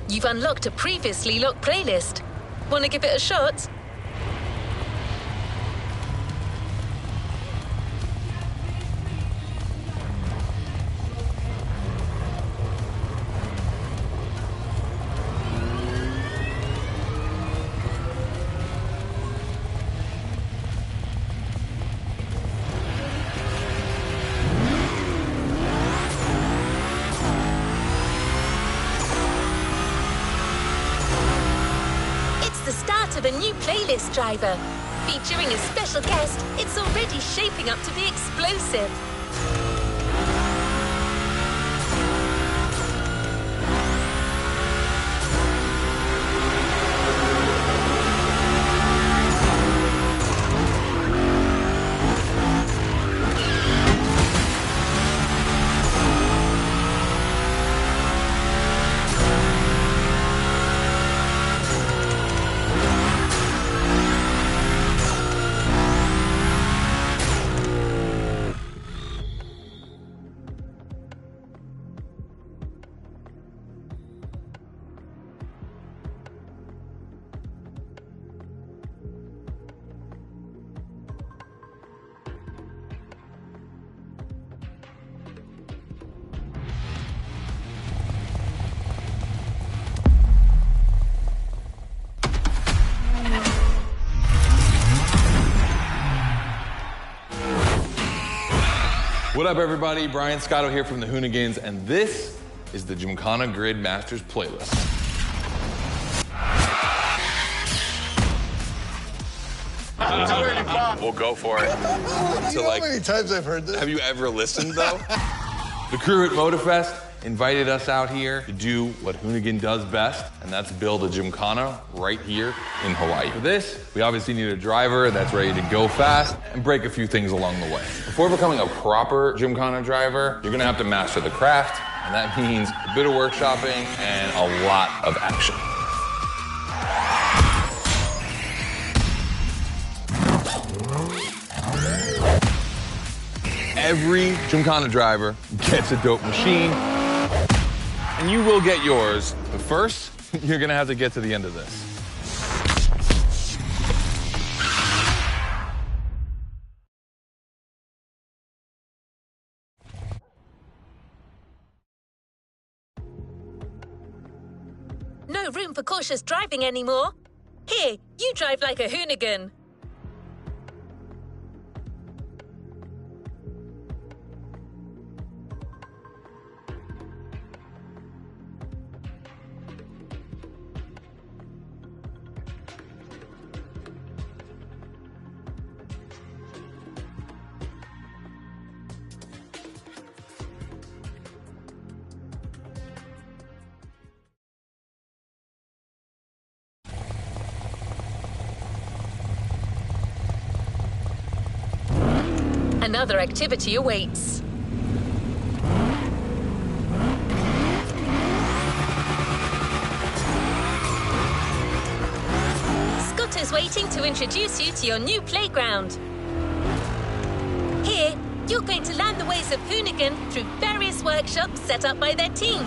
You've unlocked a previously locked playlist. Want to give it a shot? Of a new playlist driver. Featuring a special guest, it's already shaping up to be explosive. What up, everybody? Brian Scotto here from the Hoonigans, and this is the Gymkhana Grid Masters playlist. We'll go for it. You know how many times I've heard this? Have you ever listened, though? The crew at MOTORFEST invited us out here to do what Hoonigan does best, and that's build a Gymkhana right here in Hawaii. For this, we obviously need a driver that's ready to go fast and break a few things along the way. Before becoming a proper Gymkhana driver, you're gonna have to master the craft, and that means a bit of workshopping and a lot of action. Every Gymkhana driver gets a dope machine, and you will get yours. But first, you're gonna have to get to the end of this. No room for cautious driving anymore. Here, you drive like a Hoonigan. Another activity awaits. Scott is waiting to introduce you to your new playground. Here, you're going to learn the ways of Hoonigan through various workshops set up by their team.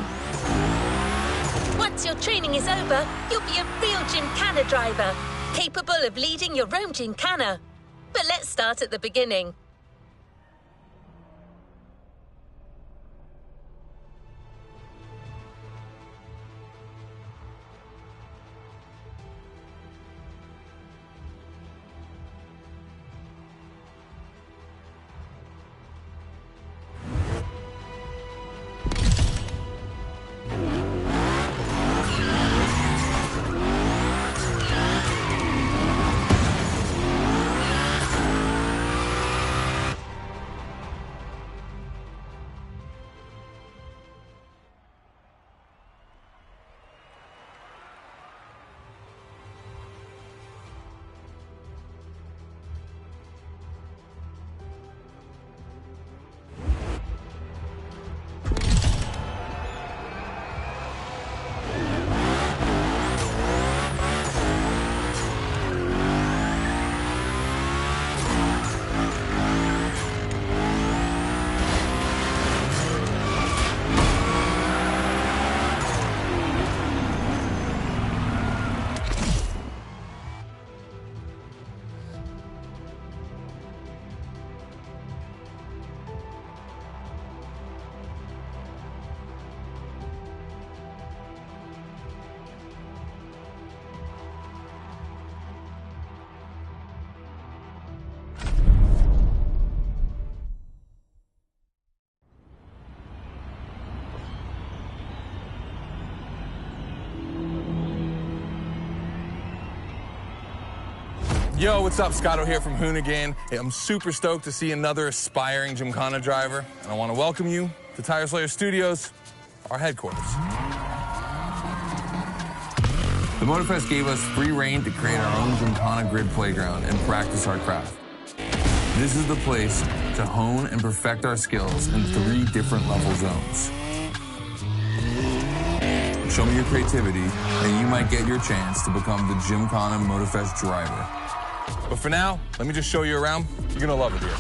Once your training is over, you'll be a real Gymkhana driver, capable of leading your own Gymkhana. But let's start at the beginning. Yo, what's up? Scotto here from Hoonigan. Hey, I'm super stoked to see another aspiring Gymkhana driver, and I want to welcome you to Tire Slayer Studios, our headquarters. The MOTORFEST gave us free reign to create our own Gymkhana grid playground and practice our craft. This is the place to hone and perfect our skills in 3 different level zones. Show me your creativity, and you might get your chance to become the Gymkhana MOTORFEST driver. But for now, let me just show you around. You're gonna love it here.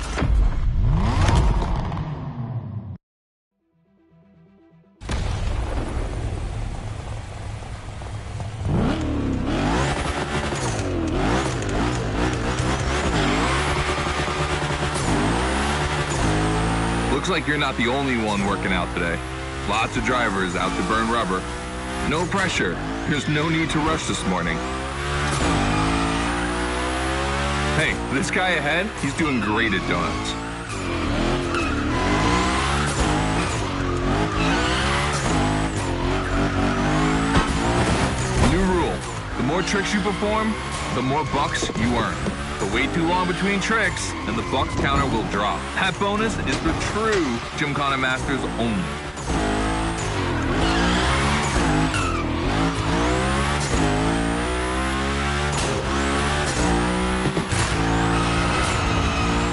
Looks like you're not the only one working out today. Lots of drivers out to burn rubber. No pressure. There's no need to rush this morning. Hey, this guy ahead, he's doing great at donuts. New rule, the more tricks you perform, the more bucks you earn. But wait too long between tricks, and the bucks counter will drop. That bonus is for true Gymkhana masters only.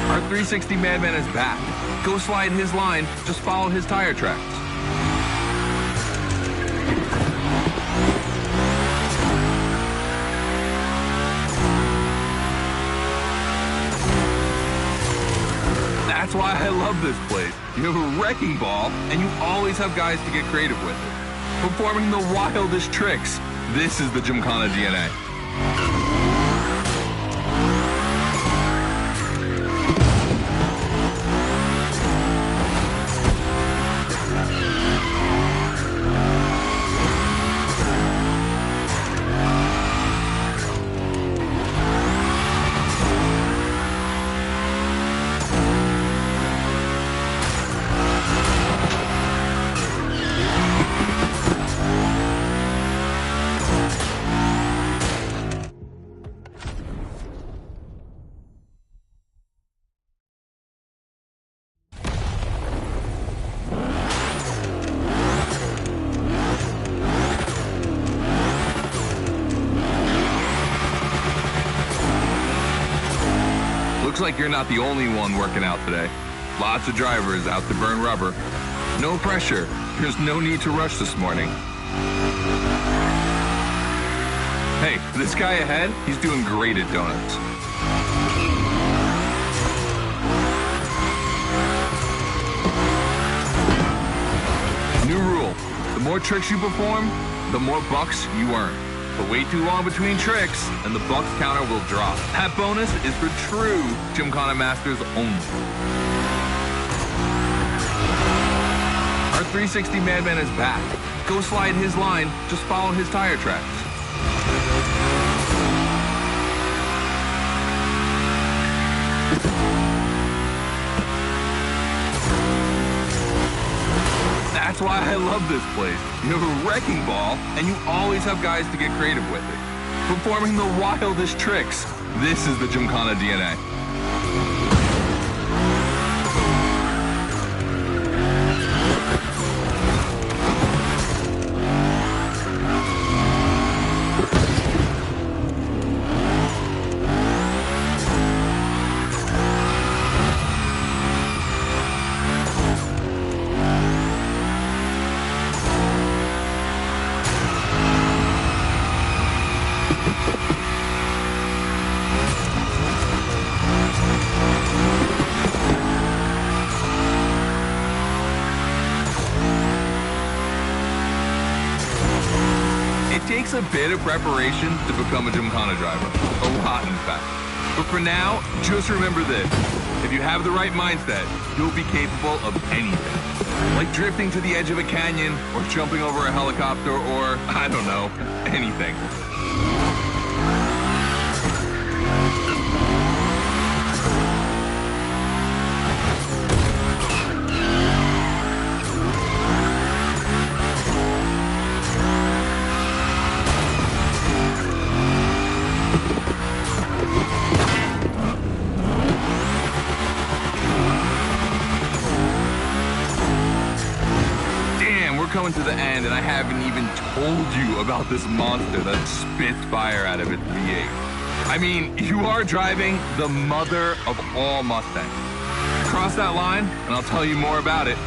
Our 360 Madman is back. Go slide his line, just follow his tire tracks. That's why I love this place. You have a wrecking ball, and you always have guys to get creative with it. Performing the wildest tricks. This is the Gymkhana DNA. Looks like you're not the only one working out today. Lots of drivers out to burn rubber. No pressure. There's no need to rush this morning. Hey, this guy ahead, he's doing great at donuts. New rule, the more tricks you perform, the more bucks you earn. But wait too long between tricks, and the bucks counter will drop. That bonus is for true Gymkhana masters only. Our 360 Madman is back. Go slide his line, just follow his tire tracks. That's why I love this place. You have a wrecking ball, and you always have guys to get creative with it. Performing the wildest tricks. This is the Gymkhana DNA. It takes a bit of preparation to become a Gymkhana driver. A lot, in fact. But for now, just remember this. If you have the right mindset, you'll be capable of anything. Like drifting to the edge of a canyon, or jumping over a helicopter, or, I don't know, anything. coming to the end, and I haven't even told you about this monster that spits fire out of its V8. I mean, you are driving the mother of all Mustangs. Cross that line, and I'll tell you more about it.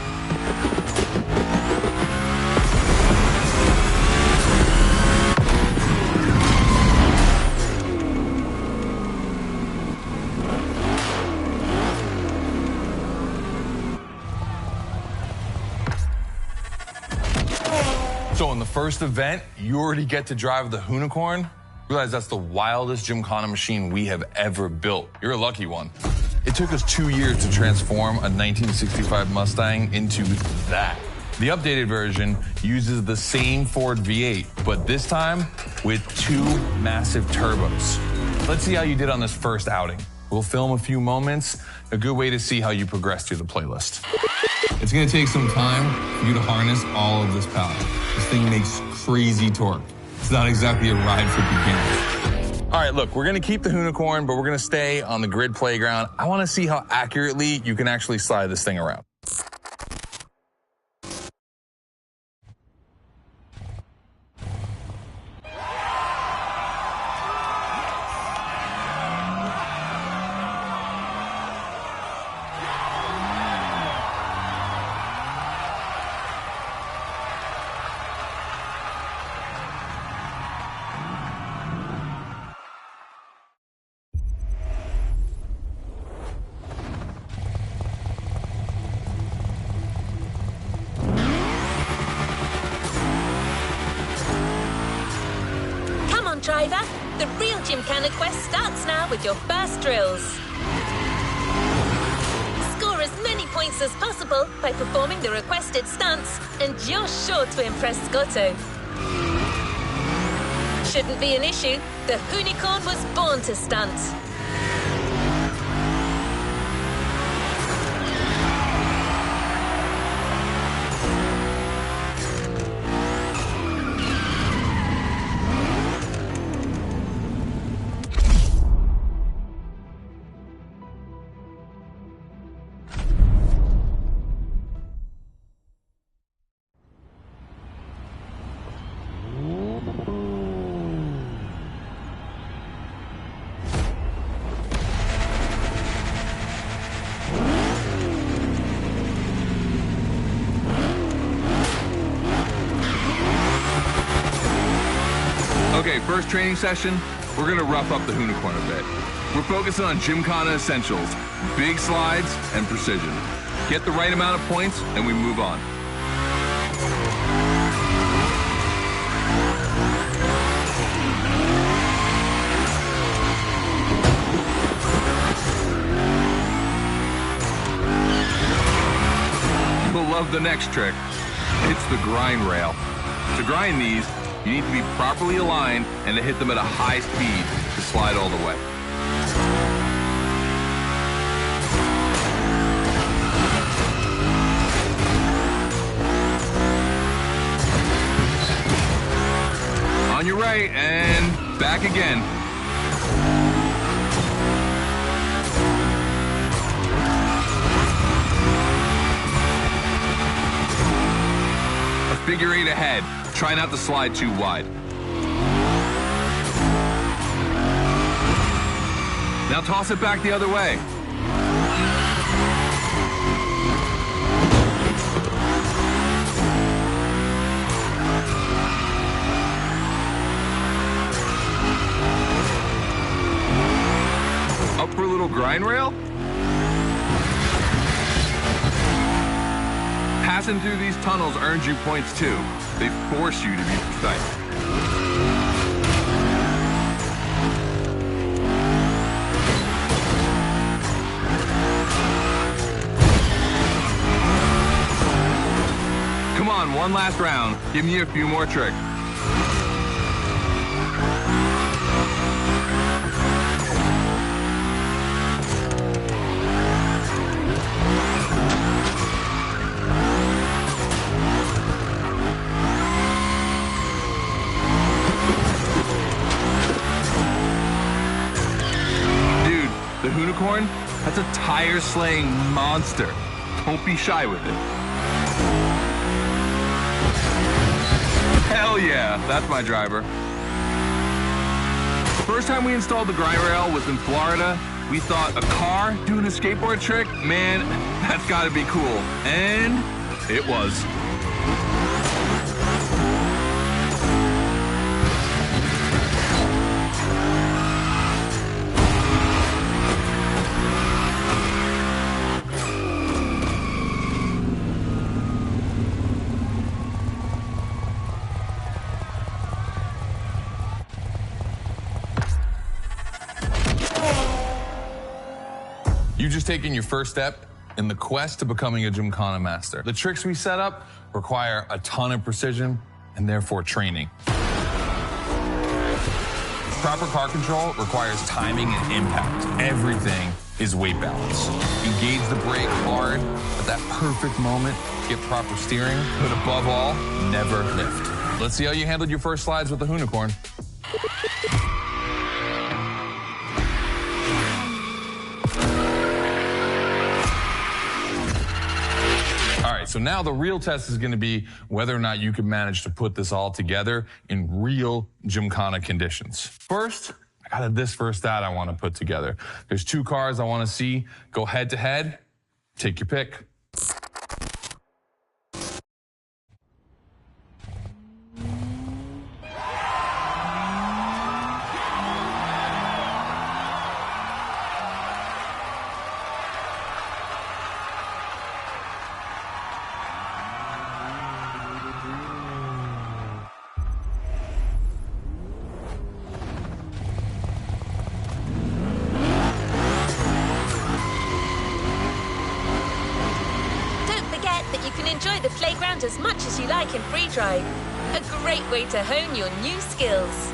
So in the first event, you already get to drive the Unicorn. Realize that's the wildest Gymkhana machine we have ever built. You're a lucky one. It took us 2 years to transform a 1965 Mustang into that. The updated version uses the same Ford V8, but this time with 2 massive turbos. Let's see how you did on this first outing. We'll film a few moments, a good way to see how you progress through the playlist. It's gonna take some time for you to harness all of this power. This thing makes crazy torque. It's not exactly a ride for beginners. All right, look, we're gonna keep the Unicorn, but we're gonna stay on the grid playground. I wanna see how accurately you can actually slide this thing around. Driver, the real Gymkhana quest starts now with your first drills. Score as many points as possible by performing the requested stunts, and you're sure to impress Scotto. Shouldn't be an issue. The Unicorn was born to stunt. Okay, first training session, we're gonna rough up the Unicorn a bit. We're focusing on Gymkhana essentials, big slides, and precision. Get the right amount of points, and we move on. You'll love the next trick. It's the grind rail. To grind these, you need to be properly aligned and to hit them at a high speed to slide all the way. On your right and back again. A figure 8 ahead. Try not to slide too wide. Now toss it back the other way. Up for a little grind rail? Passing through these tunnels earns you points too. They force you to be precise. Come on, one last round. Give me a few more tricks. The Unicorn, that's a tire-slaying monster. Don't be shy with it. Hell yeah, that's my driver. The first time we installed the grind rail was in Florida. We thought a car doing a skateboard trick? Man, that's gotta be cool. And it was. You've just taken your first step in the quest to becoming a Gymkhana master. The tricks we set up require a ton of precision and therefore training. Proper car control requires timing and impact. Everything is weight balance. Engage the brake hard at that perfect moment, get proper steering, but above all, never lift. Let's see how you handled your first slides with the unicorn. All right, so now the real test is going to be whether or not you can manage to put this all together in real Gymkhana conditions. First, I got this first stat I want to put together. There's 2 cars I want to see go head to head. Take your pick. Enjoy the playground as much as you like in free drive. A great way to hone your new skills.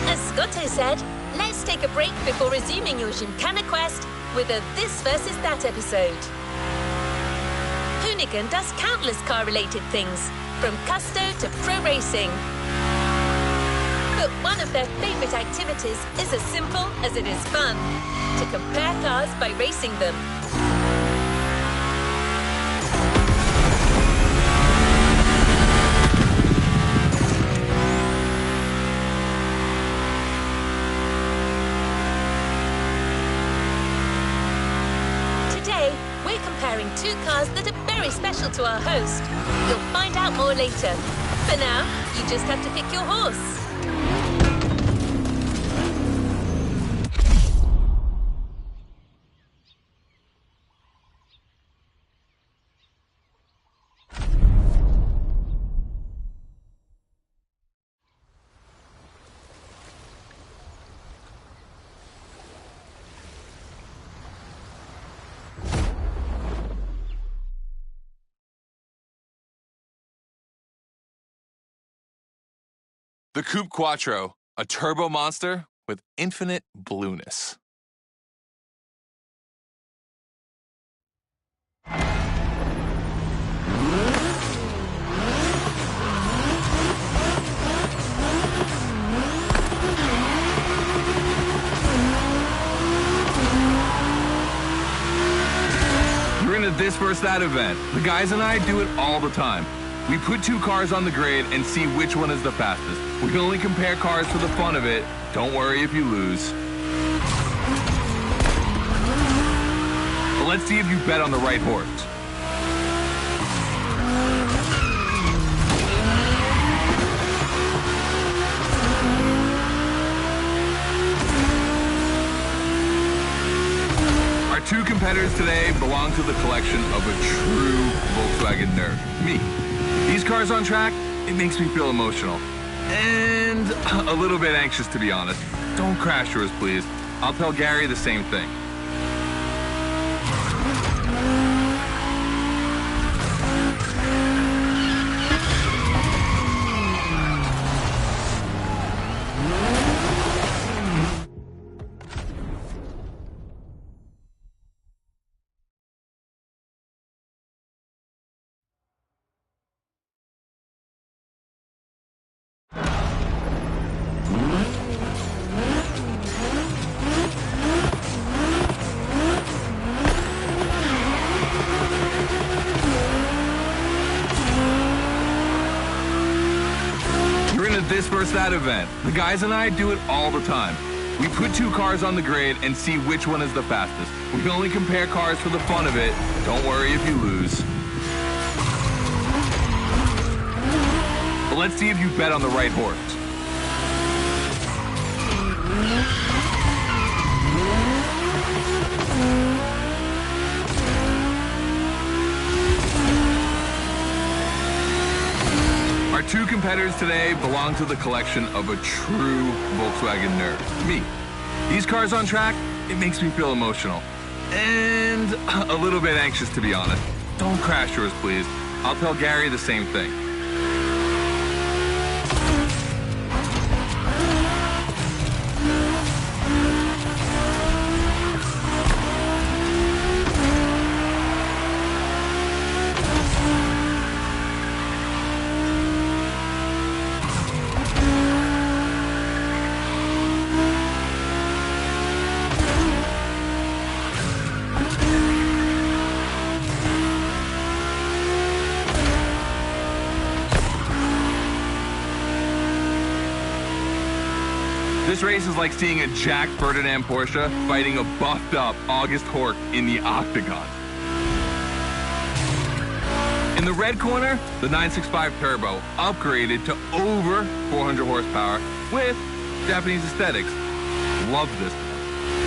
As Scotto said, let's take a break before resuming your Gymkhana quest with a This versus That episode. Hoonigan does countless car-related things, from custo to pro racing. But one of their favorite activities is as simple as it is fun: to compare cars by racing them. Today, we're comparing 2 cars that are very special to our host. You'll find out more later. For now, you just have to pick your horse. The Coupe Quattro, a turbo monster with infinite blueness. You're into This versus That event. The guys and I do it all the time. We put 2 cars on the grid and see which one is the fastest. We can only compare cars for the fun of it. Don't worry if you lose. But let's see if you bet on the right horse. Our 2 competitors today belong to the collection of a true Volkswagen nerd, me. These cars on track, it makes me feel emotional. And a little bit anxious, to be honest. Don't crash yours, please. I'll tell Gary the same thing. This Versus That event. The guys and I do it all the time. We put two cars on the grid and see which one is the fastest. We only compare cars for the fun of it. Don't worry if you lose. But let's see if you bet on the right horse. Our two competitors today belong to the collection of a true Volkswagen nerd, me. These cars on track, it makes me feel emotional. And a little bit anxious, to be honest. Don't crash yours, please. I'll tell Gary the same thing. This race is like seeing a Jack Ferdinand Porsche fighting a buffed-up August Hork in the octagon. In the red corner, the 965 Turbo, upgraded to over 400 horsepower with Japanese aesthetics. Love this one.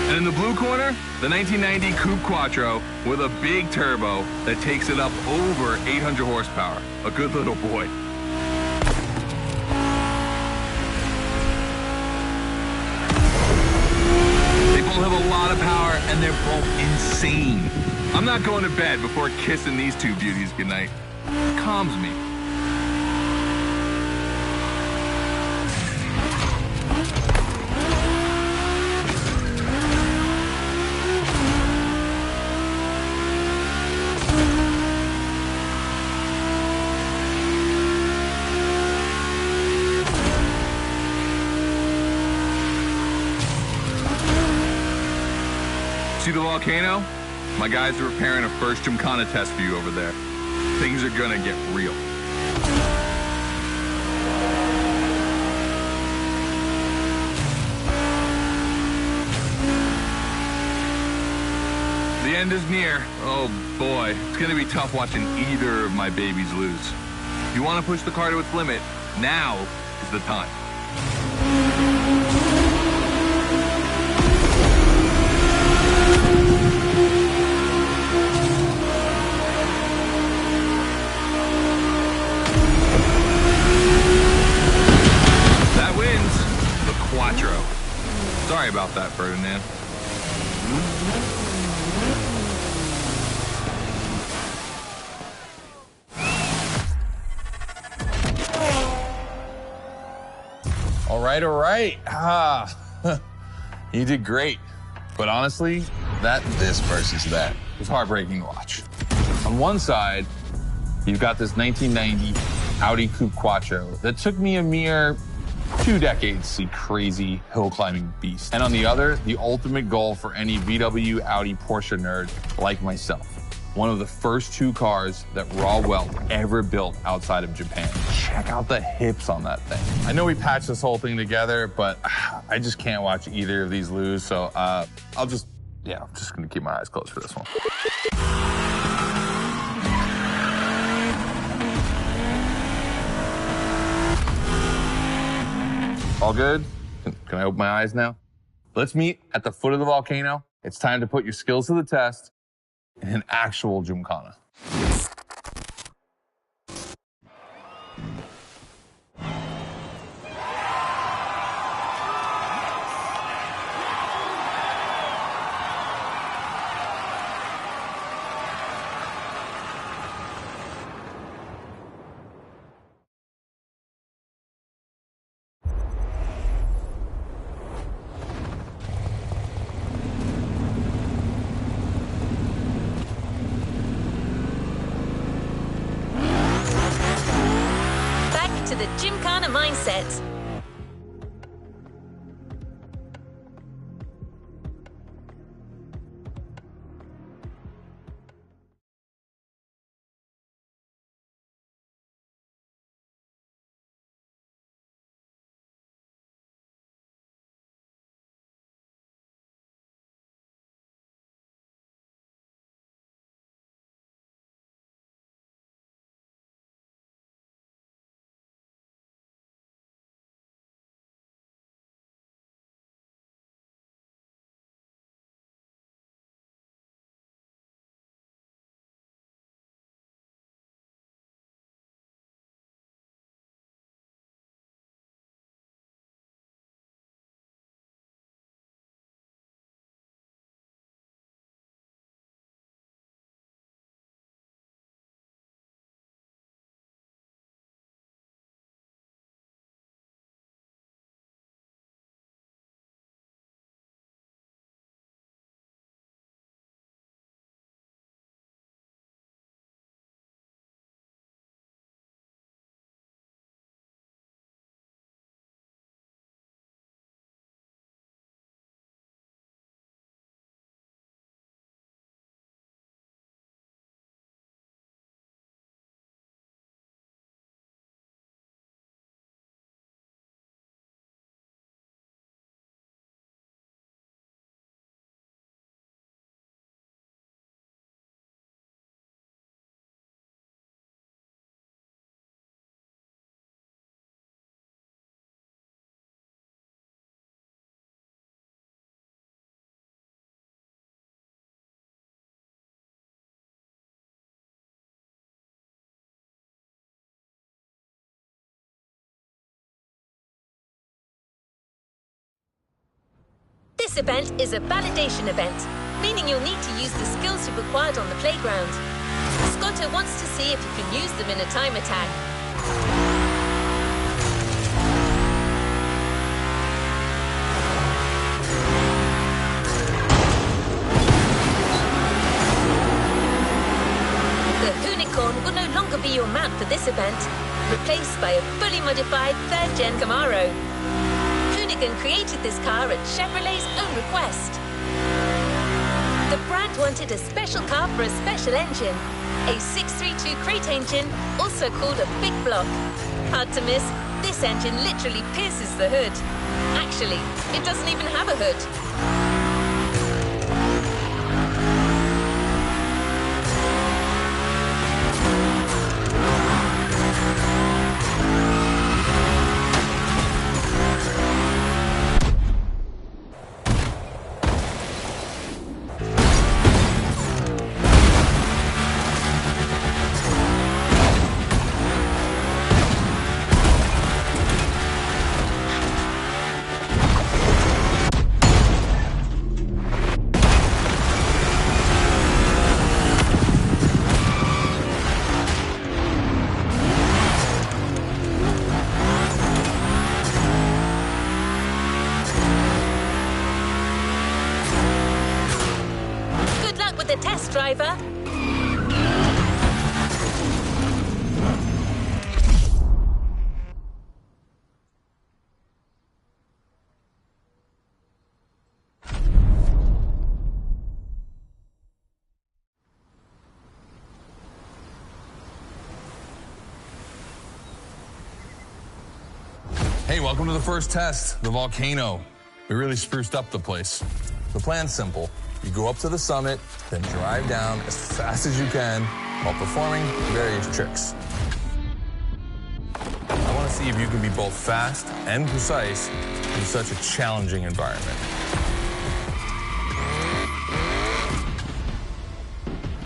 And in the blue corner, the 1990 Coupe Quattro with a big turbo that takes it up over 800 horsepower. A good little boy. Have a lot of power, and they're both insane. I'm not going to bed before kissing these two beauties goodnight. It calms me. See the volcano? My guys are preparing a first Gymkhana test for you over there. Things are gonna get real. The end is near. Oh boy, it's gonna be tough watching either of my babies lose. If you wanna push the car to its limit, now is the time. Quattro. Sorry about that, Ferdinand. All right. You did great. But honestly, this versus that was heartbreaking to watch. On one side, you've got this 1990 Audi Coupe Quattro that took me a mere 2 decades to see crazy hill climbing beast. And on the other, the ultimate goal for any VW, Audi, Porsche nerd like myself. One of the first 2 cars that Raw Welt ever built outside of Japan. Check out the hips on that thing. I know we patched this whole thing together, but I just can't watch either of these lose. So I'm just gonna keep my eyes closed for this one. All good? Can I open my eyes now? Let's meet at the foot of the volcano. It's time to put your skills to the test in an actual Gymkhana. To the Gymkhana mindset. This event is a validation event, meaning you'll need to use the skills you've acquired on the playground. Scotto wants to see if you can use them in a time attack. The Unicorn will no longer be your mount for this event, replaced by a fully modified 3rd Gen Camaro. Hoonigan created this car at Chevrolet's own request. The brand wanted a special car for a special engine, a 632 crate engine, also called a big block. Hard to miss, this engine literally pierces the hood. Actually, it doesn't even have a hood. The test driver. Hey, welcome to the first test, the volcano. We really spruced up the place. The plan's simple. You go up to the summit, then drive down as fast as you can while performing various tricks. I want to see if you can be both fast and precise in such a challenging environment.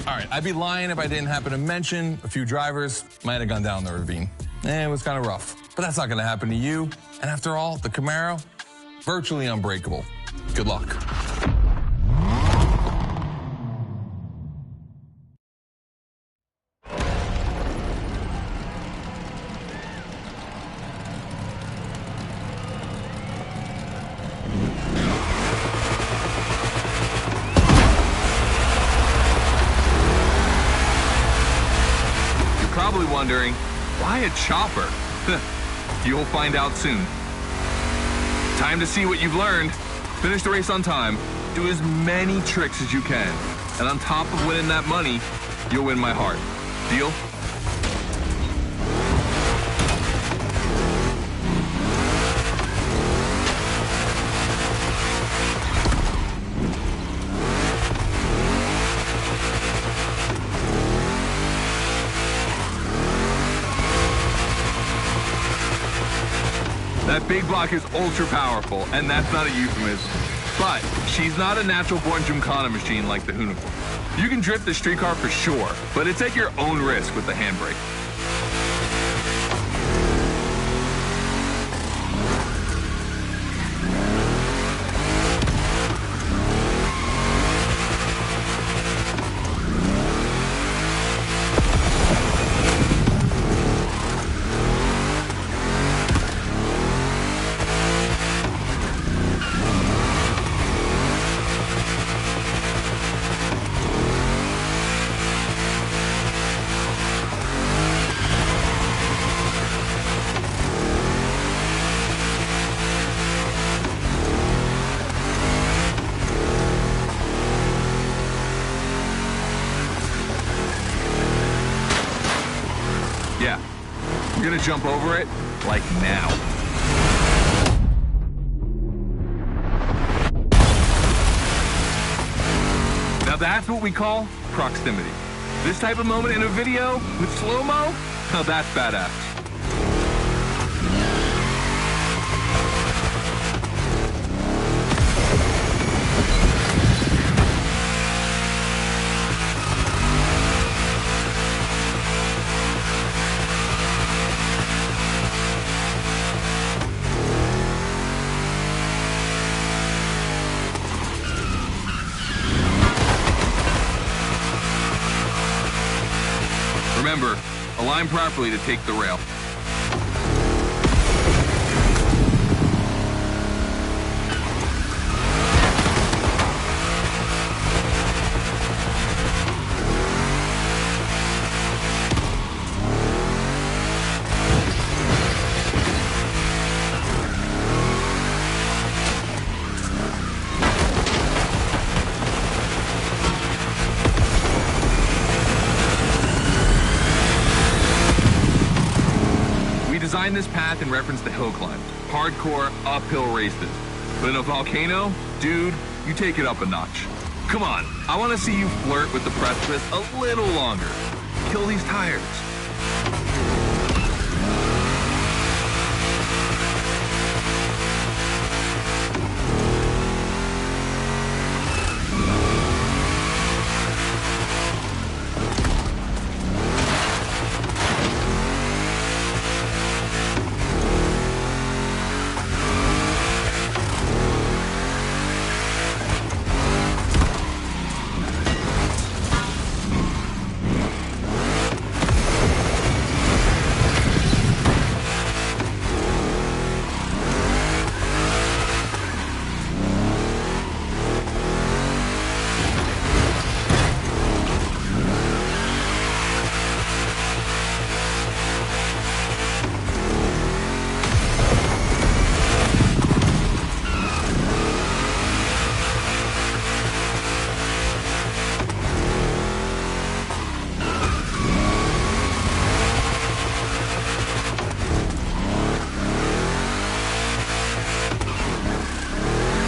All right, I'd be lying if I didn't happen to mention a few drivers might have gone down the ravine. It was kind of rough, but that's not going to happen to you. And after all, the Camaro, virtually unbreakable. Good luck. Probably wondering, why a chopper? You'll find out soon. Time to see what you've learned. Finish the race on time, do as many tricks as you can, and on top of winning that money, you'll win my heart. Deal? That big block is ultra powerful, and that's not a euphemism. But she's not a natural-born Gymkhana machine like the Unicorn. You can drift the street car for sure, but it's at your own risk with the handbrake. Yeah, we're gonna jump over it, like now. Now that's what we call proximity. This type of moment in a video with slow-mo, now that's badass. Remember, align properly to take the rail. Designed this path in reference to hill climbs, hardcore uphill races. But in a volcano, dude, you take it up a notch. Come on, I want to see you flirt with the precipice a little longer. Kill these tires.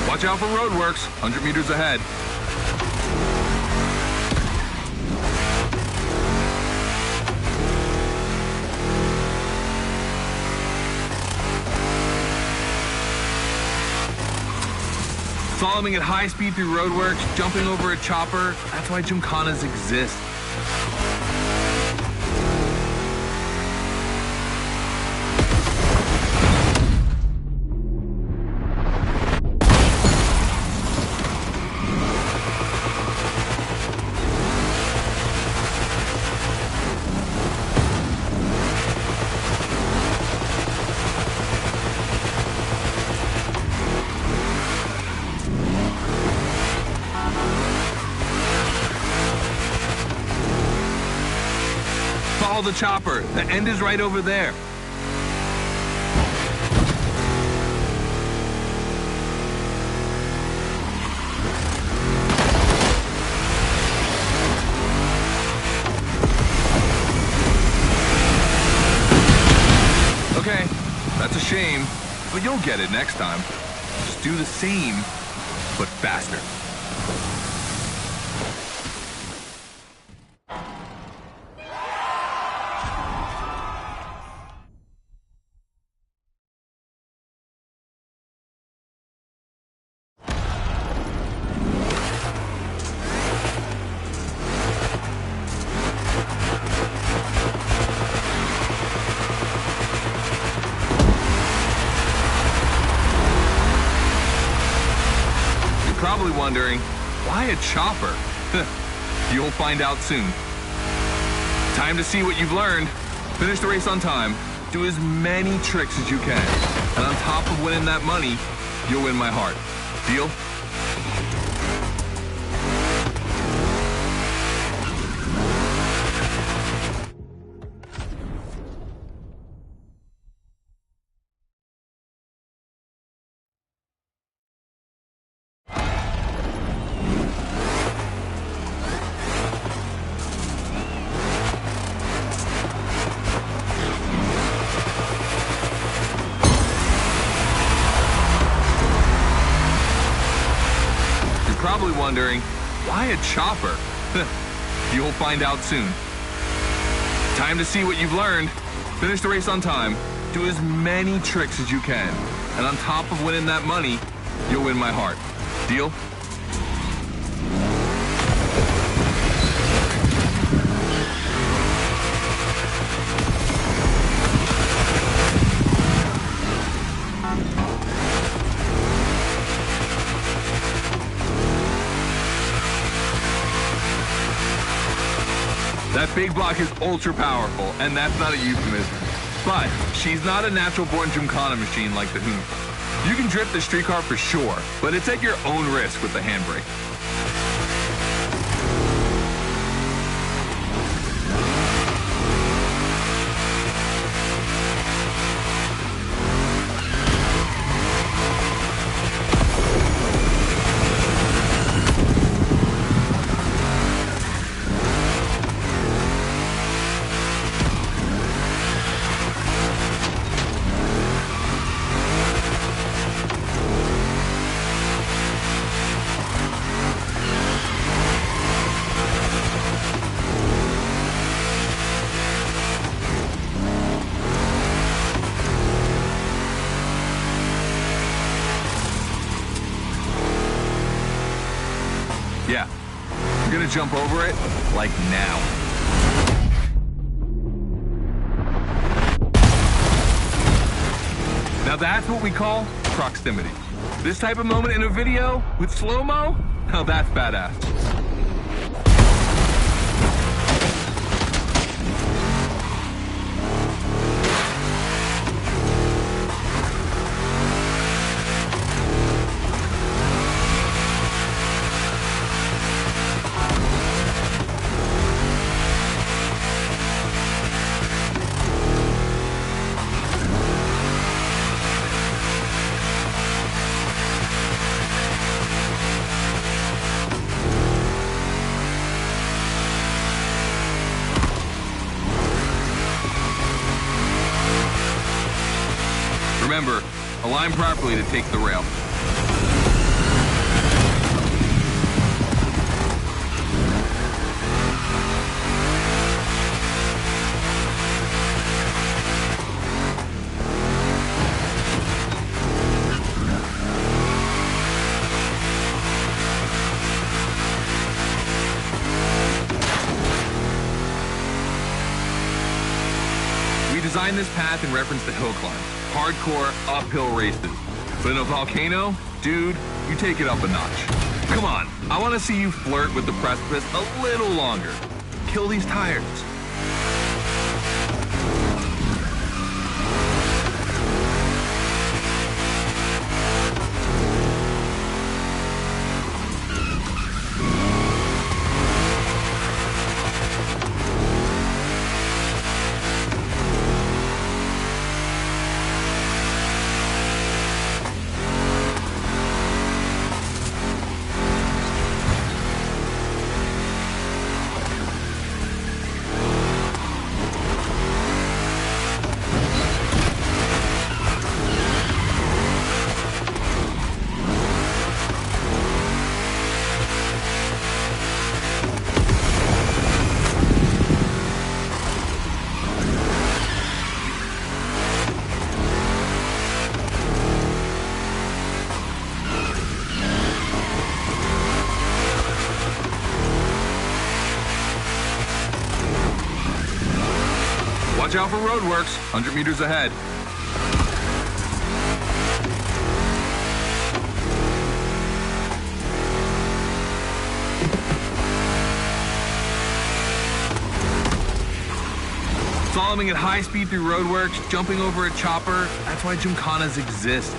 Watch out for roadworks, 100 meters ahead. Following at high speed through roadworks, jumping over a chopper, that's why gymkhanas exist. Follow the chopper. The end is right over there. Okay, that's a shame, but you'll get it next time. Just do the same, but faster. Probably wondering, why a chopper? You'll find out soon. Time to see what you've learned. Finish the race on time. Do as many tricks as you can. And on top of winning that money, you'll win my heart. Deal? Probably wondering, why a chopper? You'll find out soon. Time to see what you've learned. Finish the race on time. Do as many tricks as you can. And on top of winning that money, you'll win my heart. Deal? That big block is ultra powerful, and that's not a euphemism. But she's not a natural-born Gymkhana machine like the Hoon. You can drift the street car for sure, but it's at your own risk with the handbrake. Yeah, we're gonna jump over it, like now. Now that's what we call proximity. This type of moment in a video with slow-mo, now that's badass. Remember, align properly to take the rail. We designed this path in reference to hill climb. Hardcore uphill races. But in a volcano, dude, you take it up a notch. Come on, I want to see you flirt with the precipice a little longer. Kill these tires. Watch out for roadworks, 100 meters ahead. Slaloming at high speed through roadworks, jumping over a chopper, that's why Gymkhanas exist.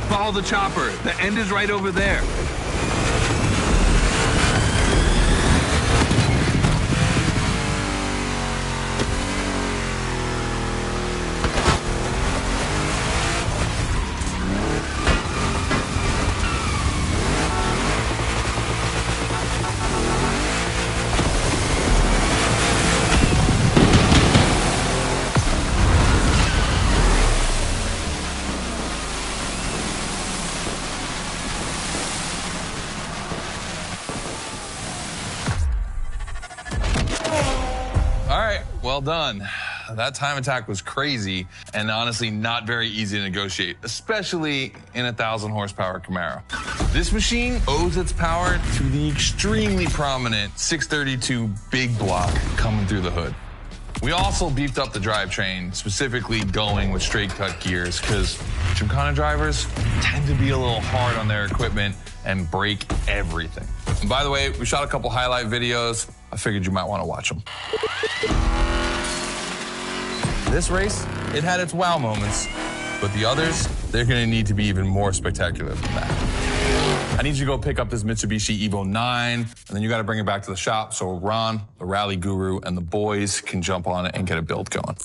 Follow the chopper. The end is right over there. Well done. That time attack was crazy and honestly not very easy to negotiate, especially in a 1,000 horsepower Camaro. This machine owes its power to the extremely prominent 632 big block coming through the hood. We also beefed up the drivetrain, specifically going with straight cut gears, because Gymkhana drivers tend to be a little hard on their equipment and break everything. And by the way, we shot a couple highlight videos. I figured you might want to watch them. This race, it had its wow moments, but the others, they're going to need to be even more spectacular than that. I need you to go pick up this Mitsubishi Evo 9, and then you got to bring it back to the shop so Ron, the rally guru, and the boys can jump on it and get a build going.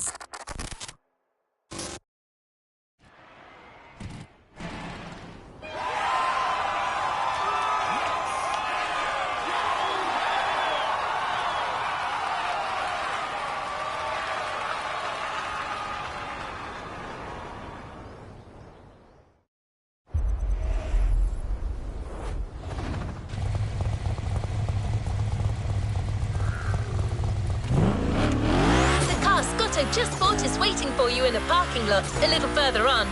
Just bought is waiting for you in a parking lot a little further on.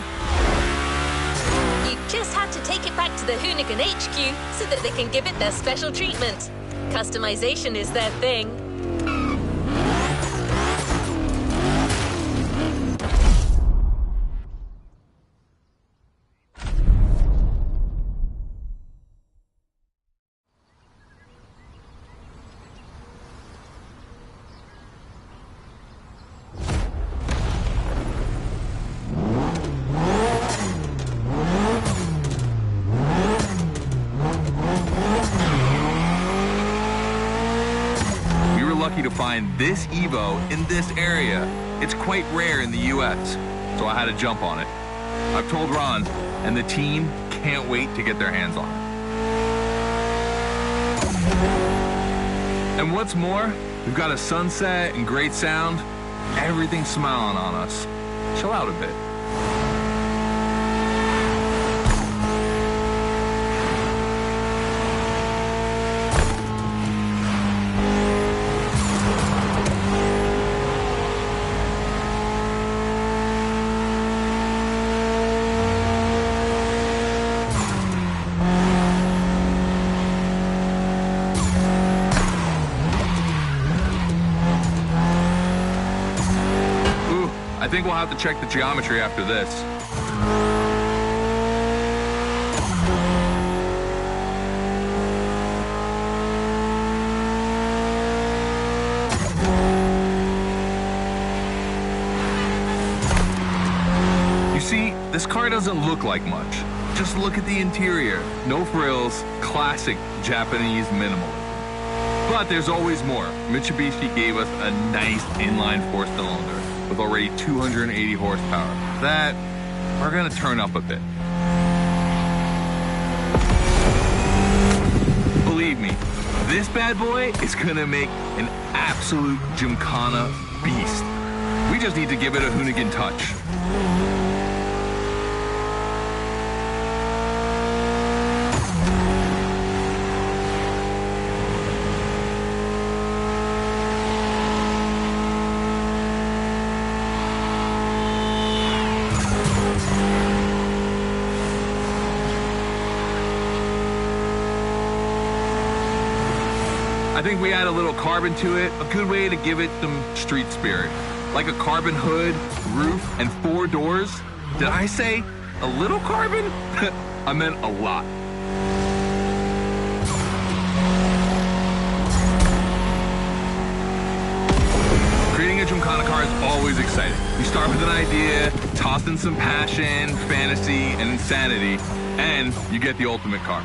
You just had to take it back to the Hoonigan HQ so that they can give it their special treatment. Customization is their thing. Lucky to find this Evo in this area. It's quite rare in the US, so I had to jump on it. I've told Ron, and the team can't wait to get their hands on it. And what's more, we've got a sunset and great sound. Everything's smiling on us. Chill out a bit. I think we'll have to check the geometry after this. You see, this car doesn't look like much. Just look at the interior. No frills, classic Japanese minimalism. But there's always more. Mitsubishi gave us a nice inline four-cylinder with already 280 horsepower. That, we're gonna turn up a bit. Believe me, this bad boy is gonna make an absolute Gymkhana beast. We just need to give it a Hoonigan touch. I think we add a little carbon to it, a good way to give it some street spirit. Like a carbon hood, roof, and 4 doors. Did I say a little carbon? I meant a lot. Creating a Gymkhana car is always exciting. You start with an idea, toss in some passion, fantasy, and insanity, and you get the ultimate car.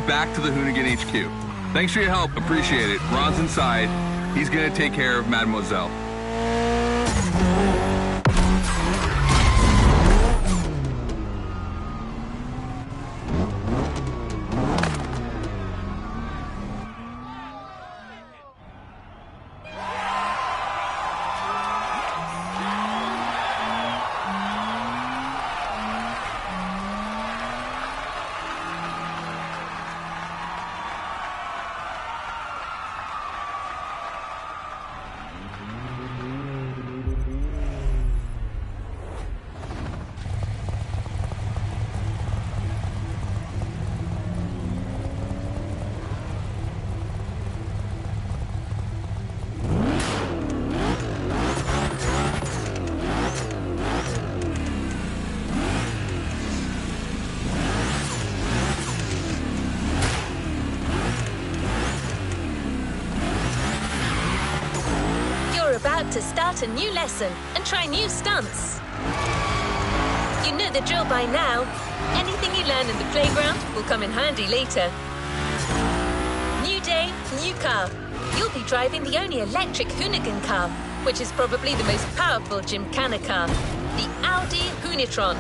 back to the Hoonigan HQ. Thanks for your help, appreciate it. Ron's inside. He's gonna take care of Mademoiselle. About to start a new lesson and try new stunts. You know the drill by now. Anything you learn in the playground will come in handy later. New day, new car. You'll be driving the only electric Hoonigan car, which is probably the most powerful Gymkhana car, the Audi Hoonitron.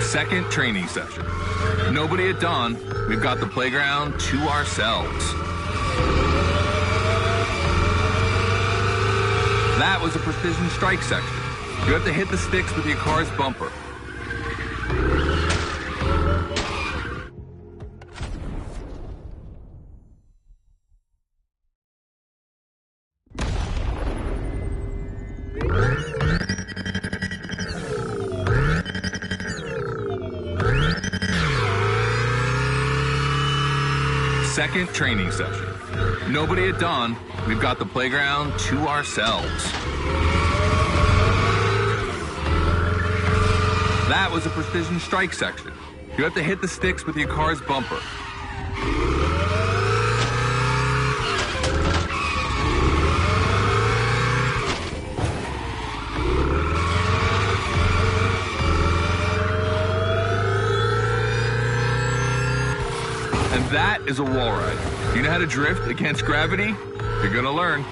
Second training session. Nobody at dawn. We've got the playground to ourselves. That was a precision strike section. You have to hit the sticks with your car's bumper. Second training session. Nobody at dawn. We've got the playground to ourselves. That was a precision strike section. You have to hit the sticks with your car's bumper. And that is a wall ride. You know how to drift against gravity? You're gonna learn.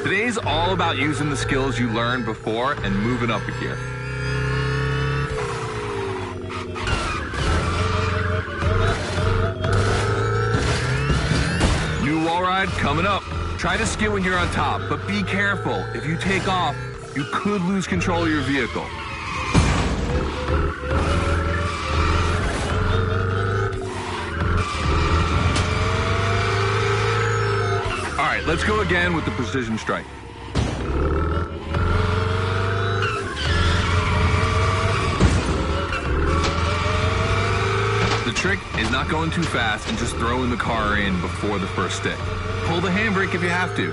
Today's all about using the skills you learned before and moving up a gear. New wall ride coming up. Try to skid when you're on top, but be careful. If you take off, you could lose control of your vehicle. All right, let's go again with the precision strike. The trick is not going too fast and just throwing the car in before the first stick. Pull the handbrake if you have to.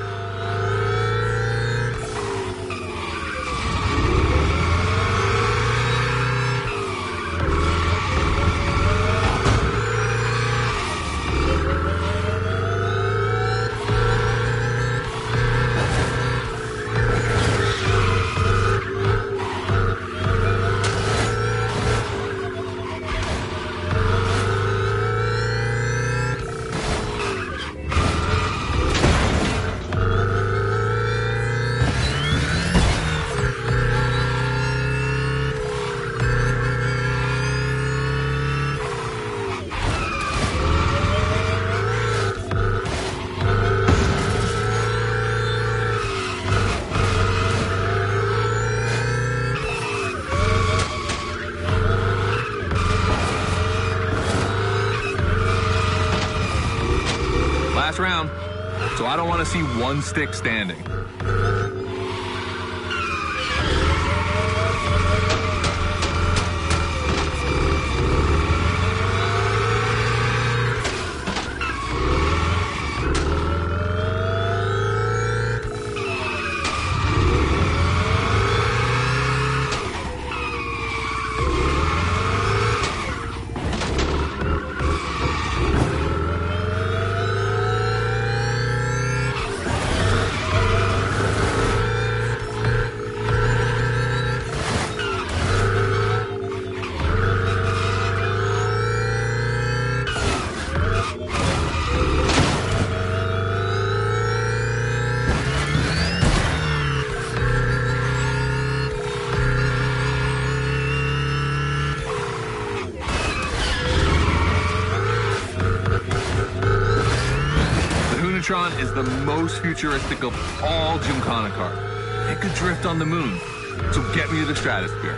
I don't want to see one stick standing. Is the most futuristic of all Gymkhana cars. It could drift on the moon, so get me to the stratosphere.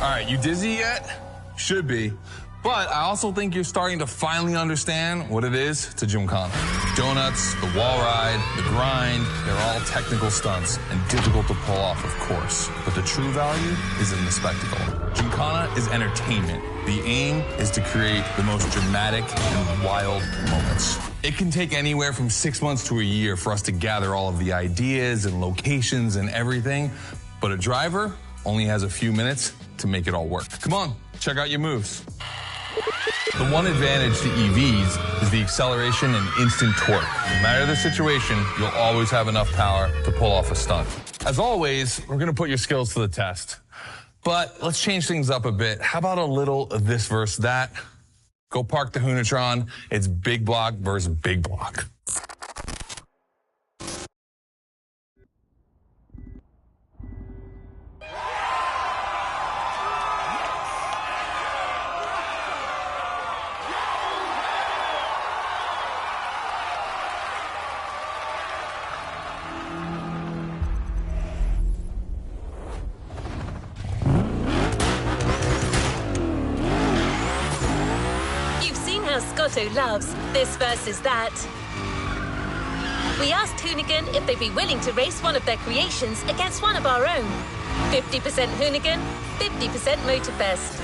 All right, you dizzy yet? Should be. But I also think you're starting to finally understand what it is to Gymkhana. Donuts, the wall ride, the grind, they're all technical stunts and difficult to pull off, of course. But the true value is in the spectacle. Gymkhana is entertainment. The aim is to create the most dramatic and wild moments. It can take anywhere from 6 months to a year for us to gather all of the ideas and locations and everything. But a driver only has a few minutes to make it all work. Come on, check out your moves. The one advantage to EVs is the acceleration and instant torque. No matter the situation, you'll always have enough power to pull off a stunt. As always, we're gonna put your skills to the test. But let's change things up a bit. How about a little of this versus that? Go park the Hoonatron. It's big block versus big block. Scotto loves this versus that. We asked Hoonigan if they'd be willing to race one of their creations against one of our own. 50% Hoonigan, 50% MOTORFEST.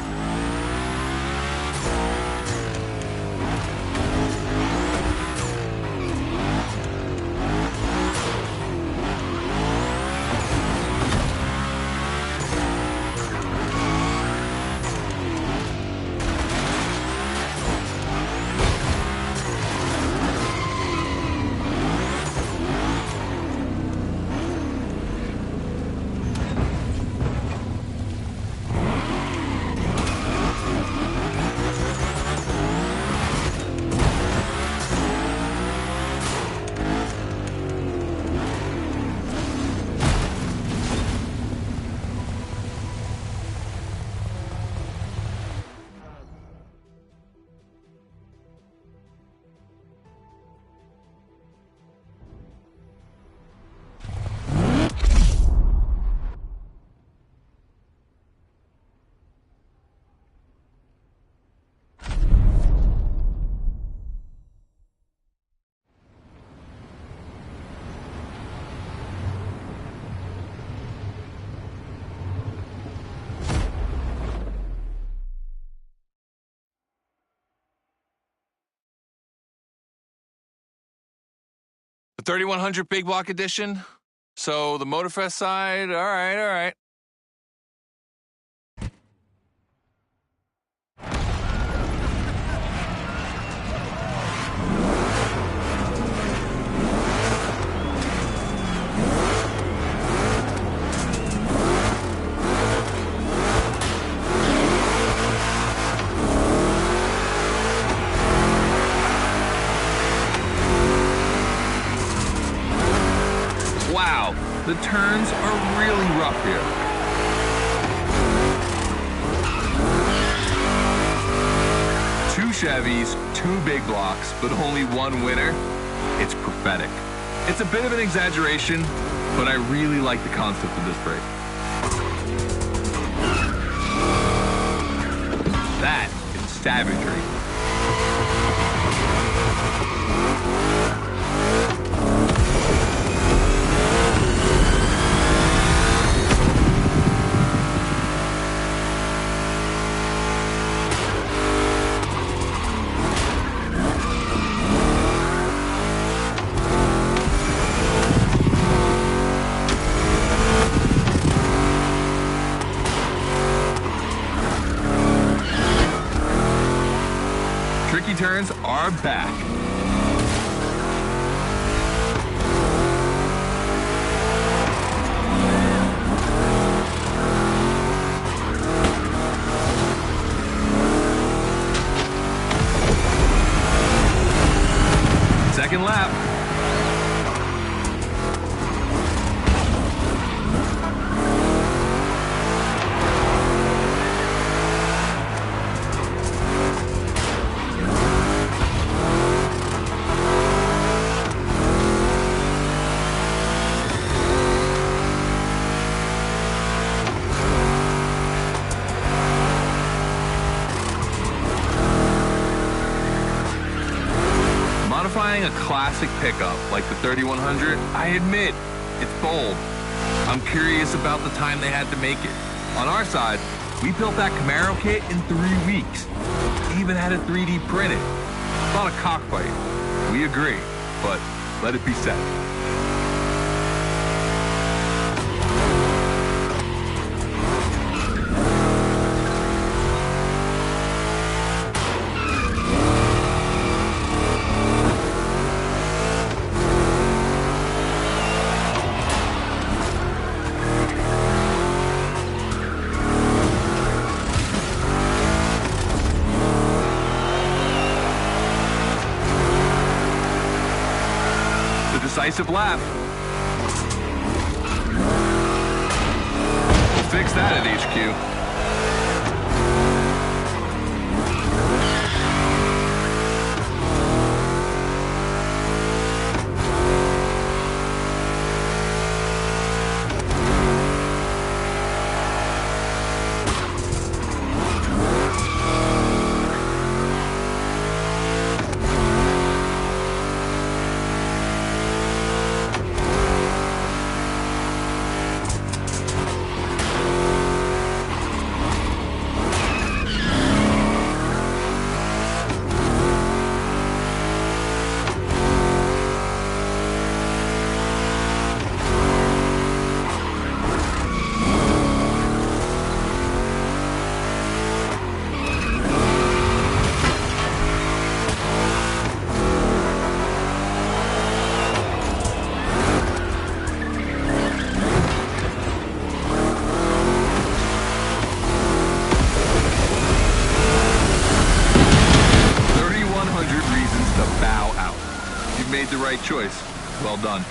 The 3100 Big Block Edition. So the MOTORFEST side, all right. Wow, the turns are really rough here. Too Chevys, 2 big blocks, but only 1 winner, it's prophetic. It's a bit of an exaggeration, but I really like the concept of this break. That is savagery. Tricky turns are back. Second lap. Modifying a classic pickup like the 3100, I admit, it's bold. I'm curious about the time they had to make it. On our side, we built that Camaro kit in 3 weeks. Even had it 3D printed. Thought a cockfight. We agree, but let it be said. Decisive lap. We'll fix that at HQ. Made the right choice. Well done.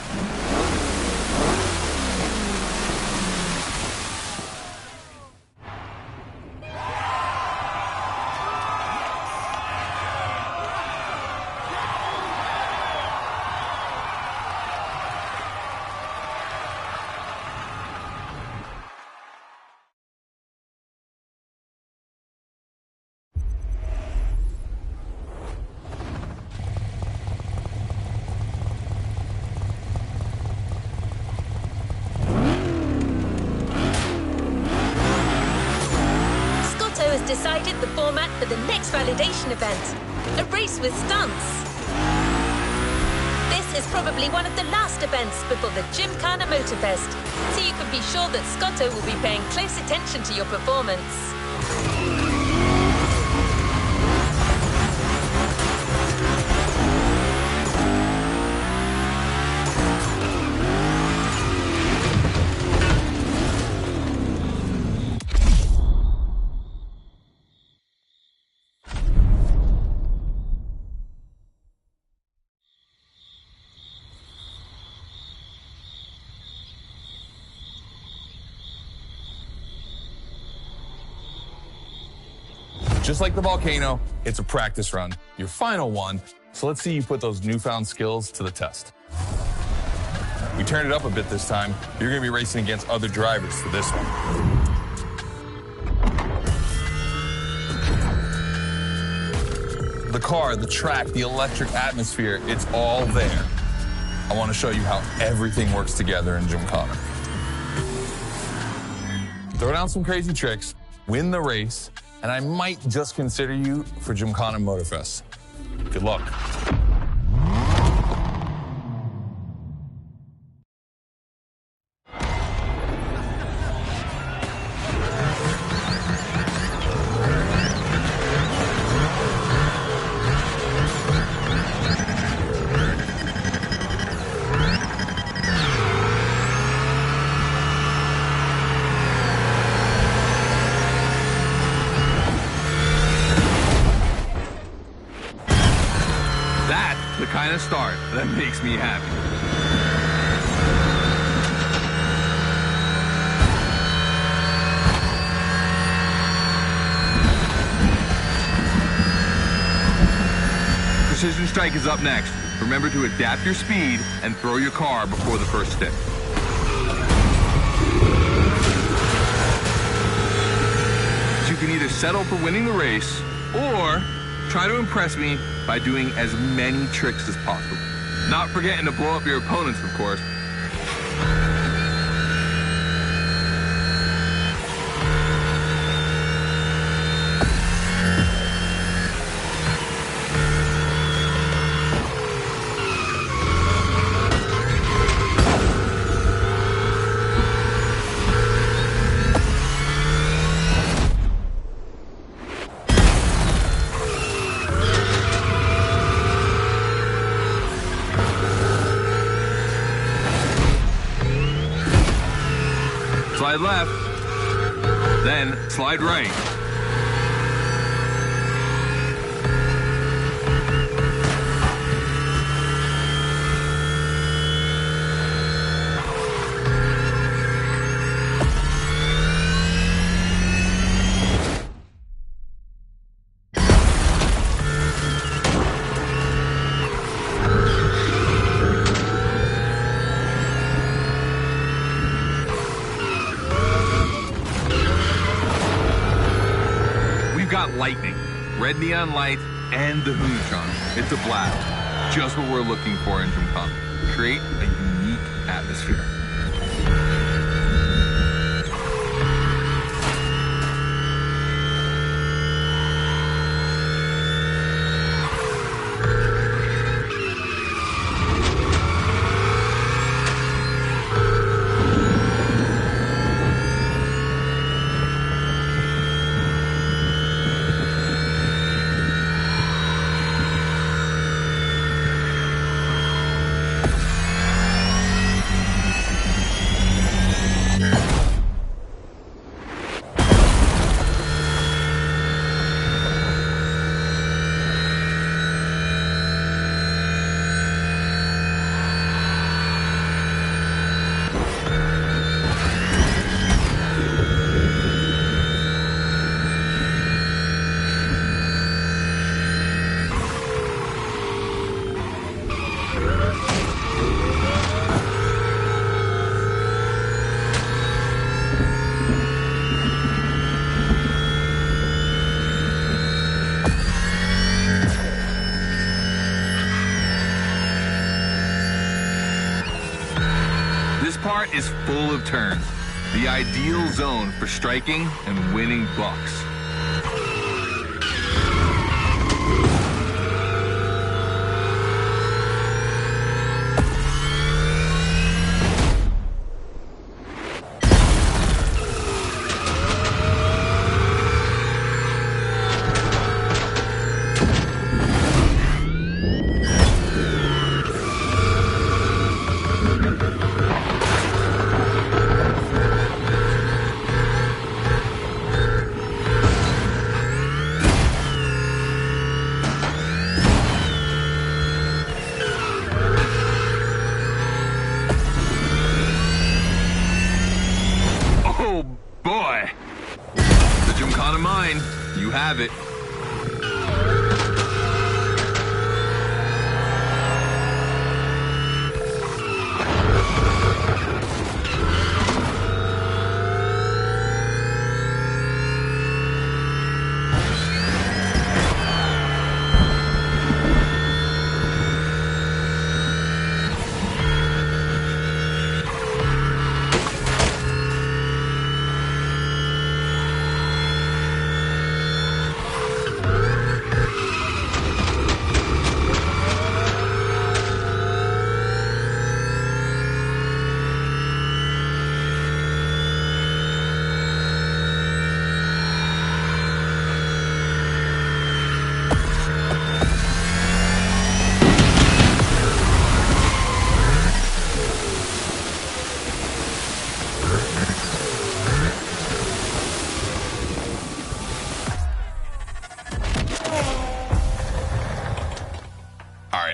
Decided the format for the next validation event, a race with stunts. This is probably one of the last events before the Gymkhana MOTORFEST, so you can be sure that Scotto will be paying close attention to your performance. Just like the volcano, it's a practice run, your final one. So let's see you put those newfound skills to the test. We turned it up a bit this time. You're gonna be racing against other drivers for this one. The car, the track, the electric atmosphere, it's all there. I want to show you how everything works together in Gymkhana. Throw down some crazy tricks, win the race, and I might just consider you for Gymkhana MOTORFEST. Good luck. The kind of start that makes me happy. Precision Strike is up next. Remember to adapt your speed and throw your car before the first stick. You can either settle for winning the race or try to impress me by doing as many tricks as possible. Not forgetting to blow up your opponents, of course. Slide left, then slide right. Got lightning, red neon light, and the Hoonatron. It's a blast. Just what we're looking for in Gymkhana. Create a unique atmosphere. This part is full of turns, the ideal zone for striking and winning bucks. Oh boy! The Gymkhana mine, you have it.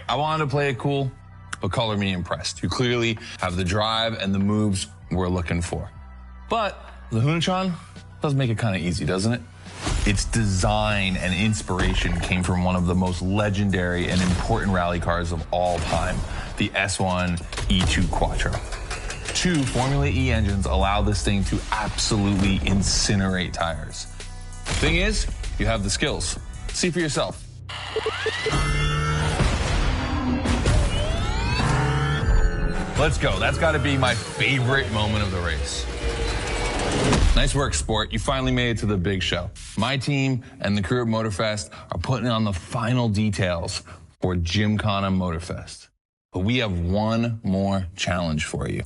I wanted to play it cool, but color me impressed. You clearly have the drive and the moves we're looking for. But the Hunachan does make it kind of easy, doesn't it? Its design and inspiration came from one of the most legendary and important rally cars of all time, the S1 E2 Quattro. 2 Formula E engines allow this thing to absolutely incinerate tires. Thing is, you have the skills. See for yourself. Let's go. That's got to be my favorite moment of the race. Nice work, Sport. You finally made it to the big show. My team and the crew at MOTORFEST are putting on the final details for Gymkhana MOTORFEST. But we have one more challenge for you.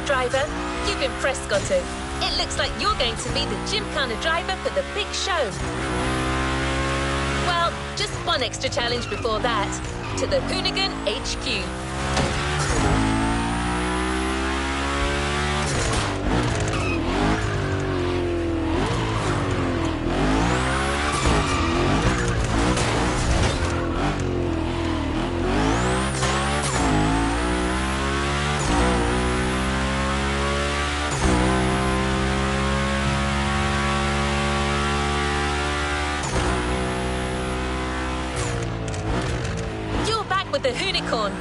Driver, you've impressed, Scotto. It looks like you're going to be the Gymkhana driver for the big show. Well, just one extra challenge before that, to the Hoonigan HQ. With the Hoonicorn.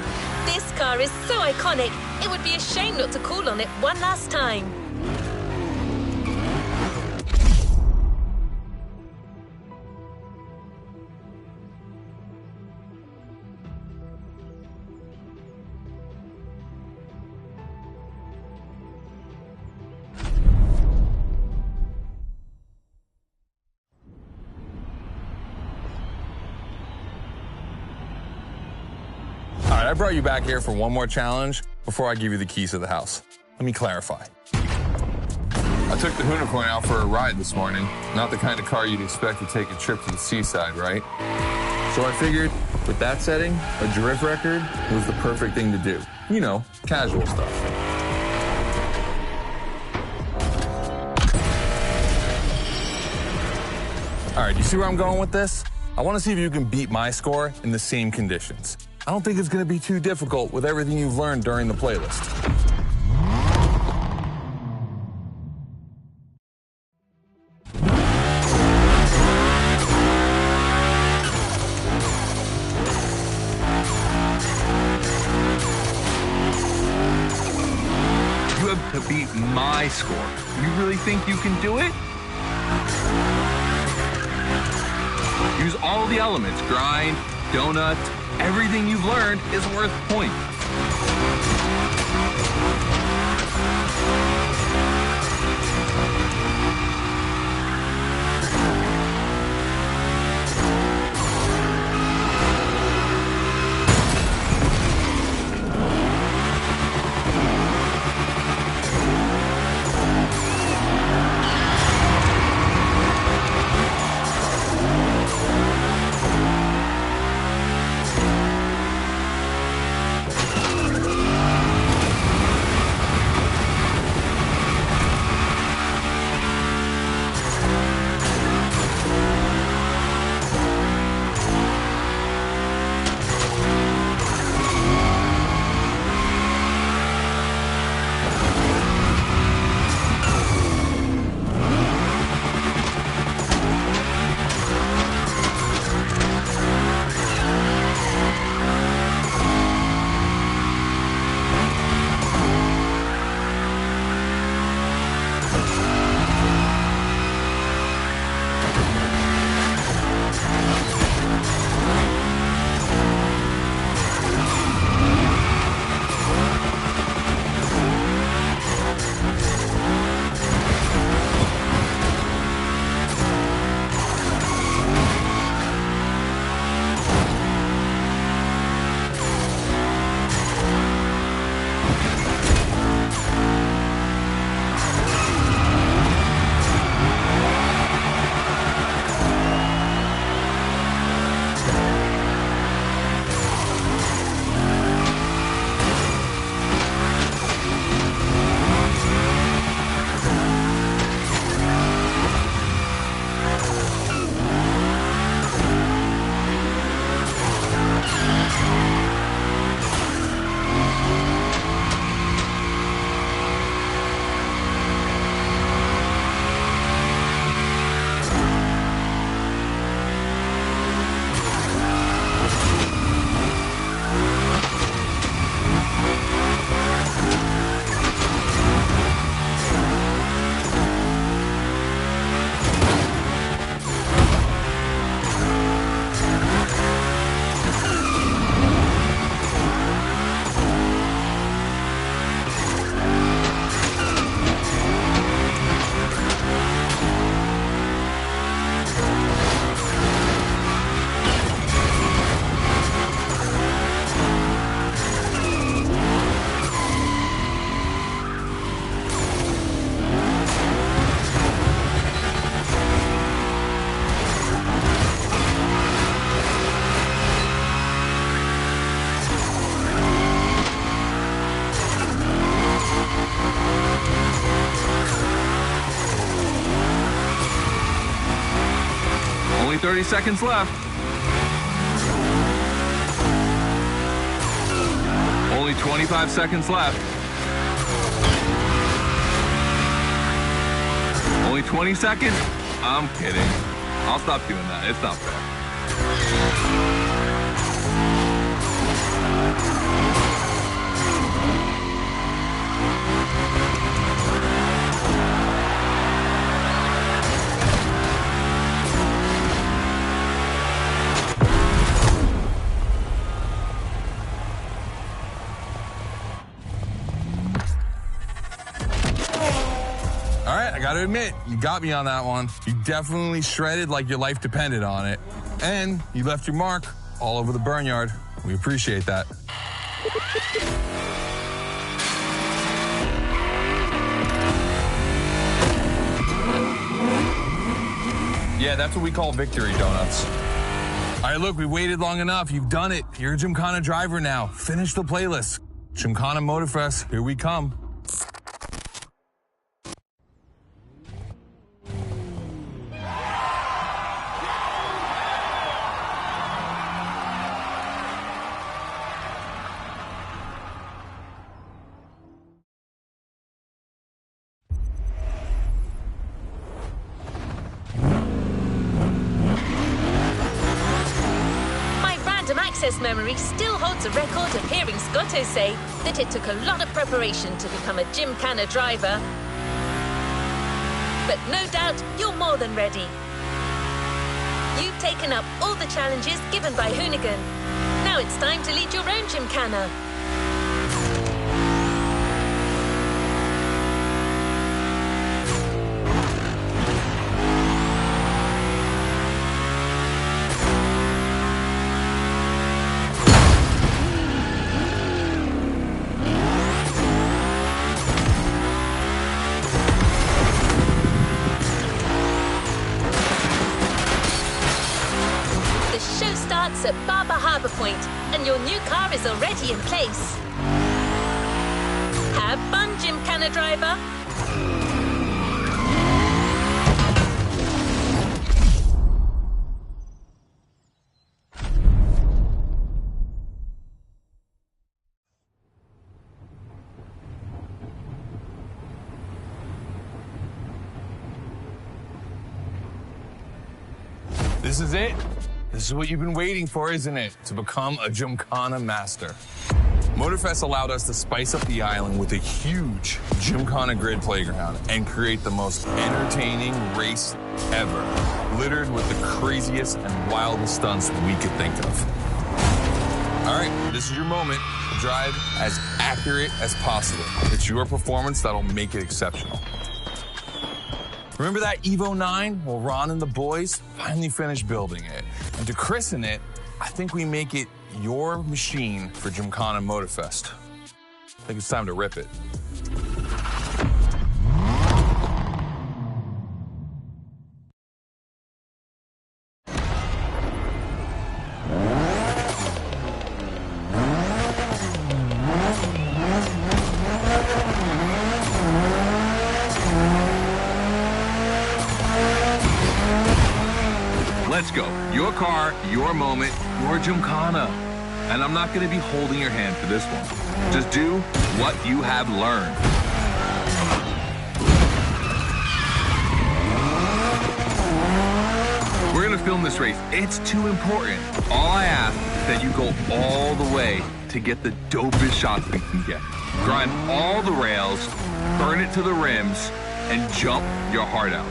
This car is so iconic, it would be a shame not to call on it one last time. I brought you back here for one more challenge before I give you the keys to the house. Let me clarify. I took the Hoonicorn out for a ride this morning. Not the kind of car you'd expect to take a trip to the seaside, right? So I figured, with that setting, a drift record was the perfect thing to do. You know, casual stuff. All right, you see where I'm going with this? I want to see if you can beat my score in the same conditions. I don't think it's going to be too difficult with everything you've learned during the playlist. You have to beat my score. You really think you can do it? Use all the elements, grind, donut, everything you've learned is worth points. 30 seconds left. Only 25 seconds left. Only 20 seconds? I'm kidding. I'll stop doing that. It's not fair. All right, I gotta admit, you got me on that one. You definitely shredded like your life depended on it. And you left your mark all over the burnyard. We appreciate that. Yeah, that's what we call victory donuts. All right, look, we waited long enough. You've done it. You're a Gymkhana driver now. Finish the playlist. Gymkhana MOTORFEST, here we come. Access memory still holds a record of hearing Scotto say that it took a lot of preparation to become a Gymkhana driver. But no doubt you're more than ready. You've taken up all the challenges given by Hoonigan. Now it's time to lead your own Gymkhana. At Barber Harbour Point, and your new car is already in place. Have fun, Gymkhana driver. This is it. This is what you've been waiting for, isn't it? To become a Gymkhana master. MOTORFEST allowed us to spice up the island with a huge Gymkhana grid playground and create the most entertaining race ever, littered with the craziest and wildest stunts we could think of. All right, this is your moment to drive as accurate as possible. It's your performance that'll make it exceptional. Remember that Evo 9? Well, Ron and the boys finally finished building it. And to christen it, I think we make it your machine for Gymkhana MOTORFEST. I think it's time to rip it. Let's go. Your car, your moment, your Gymkhana. And I'm not going to be holding your hand for this one. Just do what you have learned. We're going to film this race. It's too important. All I ask is that you go all the way to get the dopest shots we can get. Grind all the rails, burn it to the rims, and jump your heart out.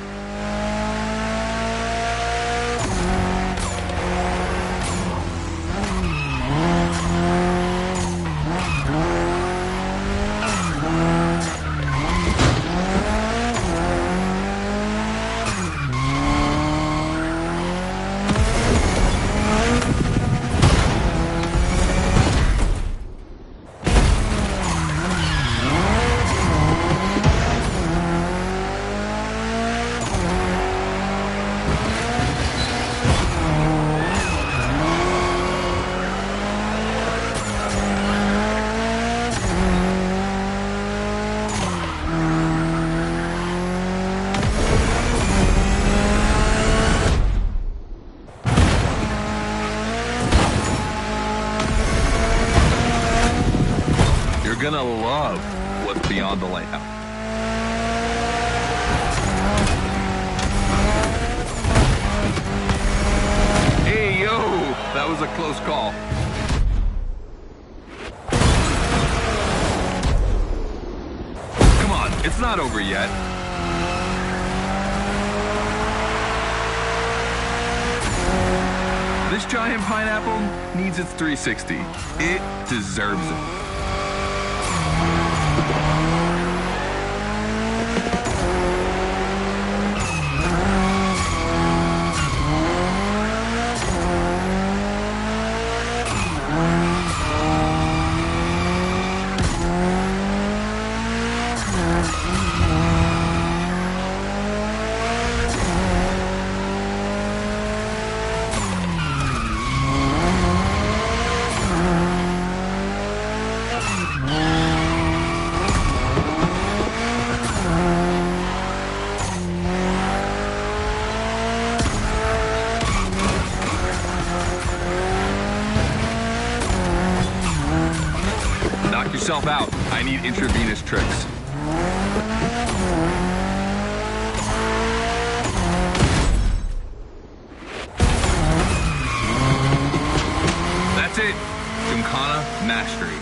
gonna love what's beyond the layout. Hey, yo, that was a close call. Come on, it's not over yet. This giant pineapple needs its 360. It deserves it. Yourself out. I need intravenous tricks. That's it. Gymkhana mastery.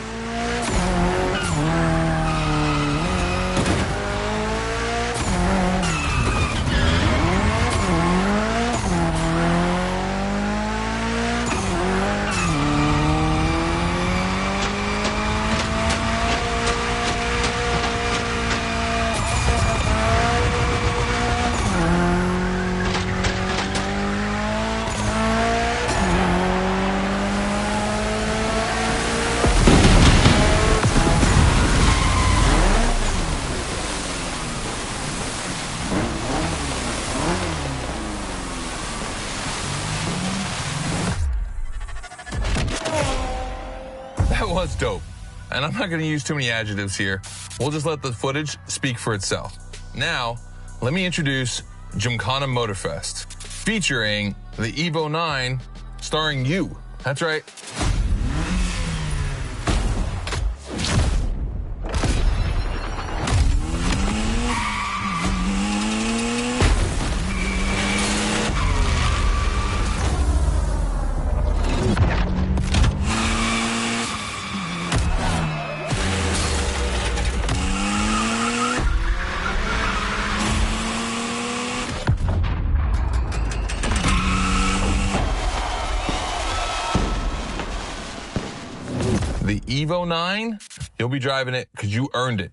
That was dope. And I'm not going to use too many adjectives here. We'll just let the footage speak for itself. Now, let me introduce Gymkhana MOTORFEST, featuring the Evo 9, starring you. That's right. The Evo 9, you'll be driving it because you earned it.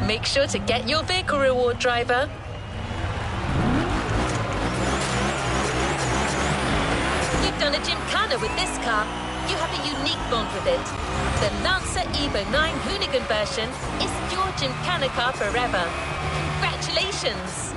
Make sure to get your vehicle reward, driver. You've done a Gymkhana with this car. You have a unique bond with it. The Lancer Evo 9 Hoonigan version is your Gymkhana car forever. Congratulations!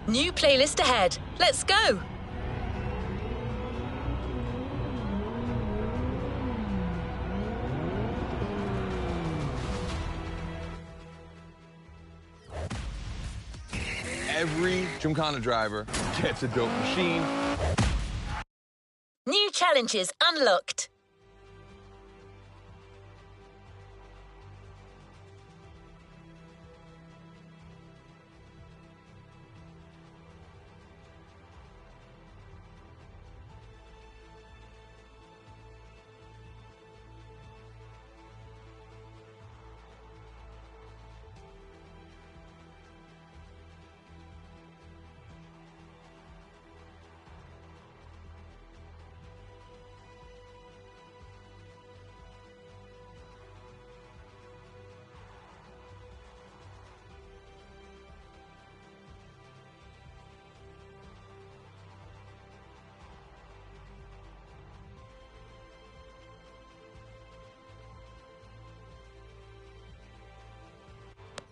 New playlist ahead. Let's go! every Gymkhana driver gets a dope machine. New challenges unlocked.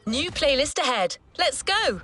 New playlist ahead. Let's go!